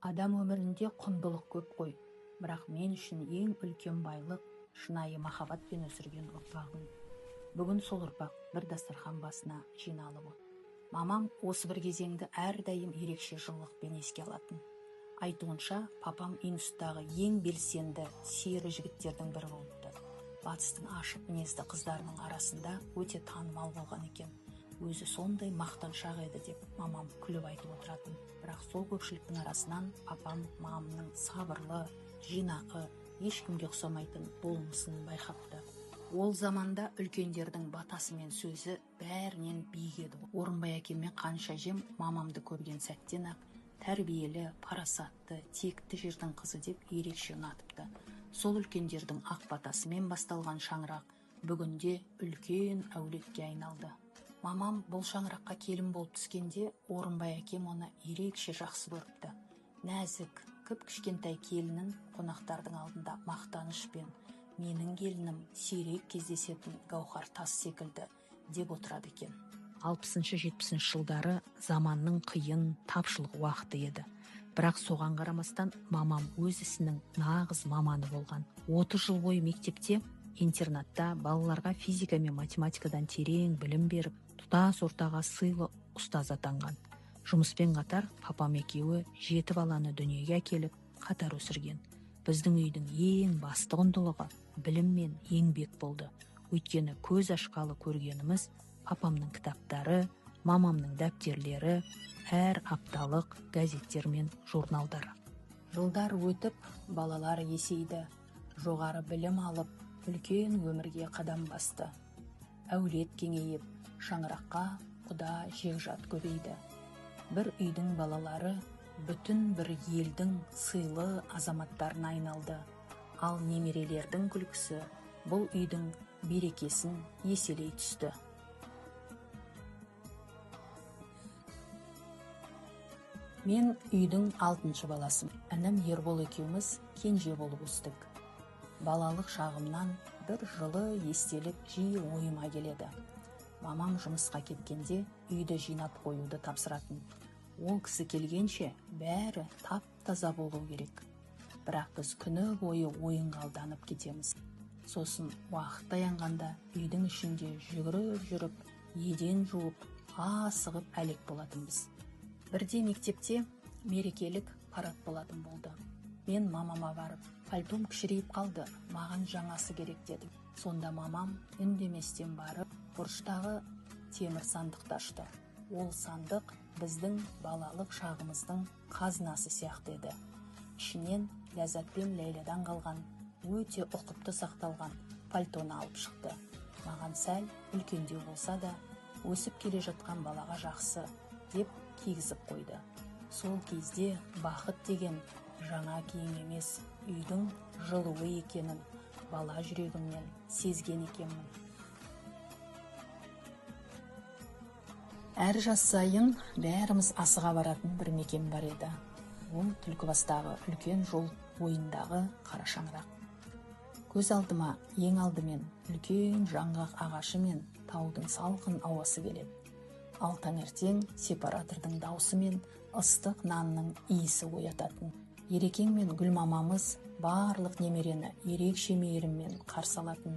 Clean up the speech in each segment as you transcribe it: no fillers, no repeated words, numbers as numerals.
Адам өмірінде құндылық көп қой, бірақ мен үшін ең үлкен байлық шынайы махаббатпен өсірген ұрпағым. Бүгін сол ұрпақ бір дастархан басына жиналып отыр. Мамам осы бір кезеңді әрдайым ерекше жылылықпен еске алатын. Айтуынша, папам институттағы ең белсенді сері жігіттердің бірі болыпты. Батыстың ашық мінезді қыздарының арасында өте танымал болған екен. Өзі сондай мақтаншақ еді деп мамам күліп айтып отыратын. Бірақ сол көпшіліктің арасынан папам мамамның сабырлы, жинақы, ешкімге ұқсамайтын болмысын байқапты. Ол заманда үлкендердің батасы мен сөзі бәрінен биік еді. Орынбай әкем мен қаныш әжем мамамды көрген сәттен-ақ тәрбиелі, парасатты, текті жердің қызы деп ерекше ұнатыпты. Сол үлкендердің ақ батасымен басталған шаңырақ бүгінде үлкен әулетке айналды. Мамам бұл шаңыраққа келін болып түскенде Орынбай әкем оны ерекше жақсы көріпті. Нәзік, кіп-кішкентай келінін қонақтардың алдында мақтанышпен, менің келінім сирек кездесетін гауһар тас секілді деп отырады екен. 60-70 жылдары заманның қиын, тапшылық уақыты еді. Бірақ соған қарамастан мамам өз ісінің нағыз маманы болған. 30 жыл бойы мектепте, интернатта балаларға физика мен математикадан терең білім беріп, тұтас ортаға сыйлы ұстаз атанған. Жұмыспен қатар папам екеуі 7 баланы дүниеге әкеліп, қатар өсірген. Біздің үйдің ең басты құндылығы білім мен еңбек болды. Өйткені көз ашқалы көргеніміз папамның кітаптары, мамамның дәптерлері, әр апталық газеттер мен журналдары. Жылдар өтіп, балалар есейді, жоғары білім алып, үлкен өмірге қадам басты. Әулет кеңейіп, шаңыраққа құда жекжат көбейді. Бір үйдің балалары бүтін бір елдің сыйлы азаматтарына айналды. Ал немерелердің күлкісі бұл үйдің берекесін еселей түсті. Мен үйдің 6-шы баласым. Інім Ербол екеуміз кенже болып өстік. Балалық шағымнан бір жылы естелік жиі ойыма келеді. Мамам жұмысқа кеткенде үйді жинап қоюды тапсыратын. Ол кісі келгенше бәрі тап-таза болу керек. Бірақ біз күні бойы ойынға алданып кетеміз. Сосын уақыт таянғанда үйдің ішінде жүгіріп жүріп, еден жуып, асығып әлек болатынбыз. Бірде мектепте мерекелік парад болатын болды. Мен мамама барып, пальтом кішірейіп қалды, маған жаңасы керек дедім. Сонда мамам үндеместен барып, бұрыштағы темір сандықты ашты. Ол сандық біздің балалық шағымыздың қазынасы сияқты еді. Ішінен Ләззат пен Ләйладан қалған, өте ұқыпты сақталған пальтоны алып шықты. Маған сәл үлкендеу болса да, өсіп келе жатқан балаға жақсы деп кигізіп қойды. Сол кезде бақыт деген жаңа киім емес, үйдің жылуы екенін бала жүрегімнен сезген екенмін. Әр жас сайын бәріміз асыға баратын бір мекен бар еді. Ол Түлкібастағы үлкен жол бойындағы қара шаңырақ. Көз алдыма ең алдымен үлкен жаңғақ ағашы мен таудың салқын ауасы келеді. Ал таңертең сепаратордың дауысы мен ыстық нанның иісі оятатын. Ерекең мен Гүл мамамыз барлық немерені ерекше мейіріммен қарсы алатын.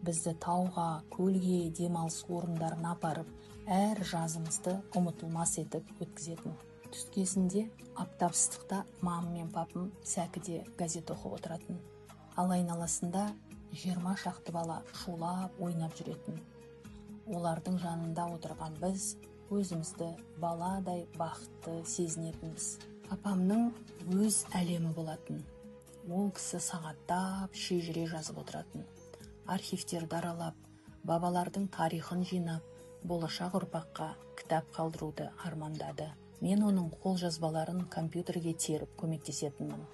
Бізді тауға, көлге, демалыс орындарына апарып, әр жазымызды ұмытылмас етіп өткізетін. Түс кезінде аптап ыстықта мамам мен папам сәкіде газет оқып отыратын. Ал айналасында 20 шақты бала шулап ойнап жүретін. Олардың жанында отырған біз өзімізді баладай бақытты сезінетінбіз. Папамның өз әлемі болатын. Ол кісі сағаттап шежіре жазып отыратын. Архивтерді аралап, бабалардың тарихын жинап, болашақ ұрпаққа кітап қалдыруды армандады. Мен оның қолжазбаларын компьютерге теріп көмектесетінмін.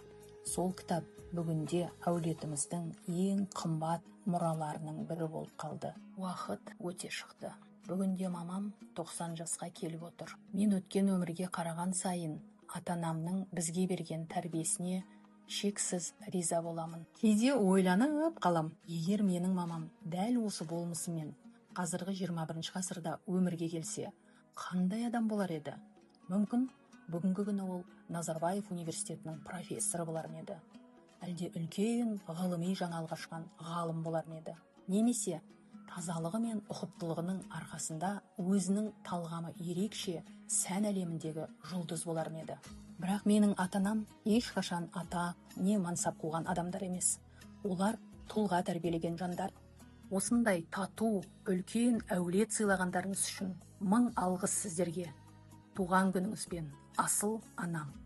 Сол кітап бүгінде әулетіміздің ең қымбат мұраларының бірі болып қалды. Уақыт өте шықты. Бүгінде мамам 90 жасқа келіп отыр. Мен өткен өмірге қараған сайын ата-анамның бізге берген тәрбиесіне шексіз риза боламын. Кейде ойланып қалам, егер менің мамам дәл осы болмысымен қазіргі 21 ғасырда өмірге келсе, қандай адам болар еді? Мүмкін Бүгінгі күні ол Назарбаев университетінің профессоры болар ма еді? Әлде үлкен ғылыми жаңалық ашқан ғалым болар ма еді? Немесе тазалығы мен ұқыптылығының арқасында өзінің талғамы ерекше сән әлеміндегі жұлдыз болар ма еді? Бірақ менің ата-анам ешқашан ата не мансап қуған адамдар емес. Олар тұлға тәрбиелеген жандар. Осындай тату, үлкен әулет сыйлағандарыңыз үшін мың алғыс сіздерге. Туған күніңізбен, асыл анам.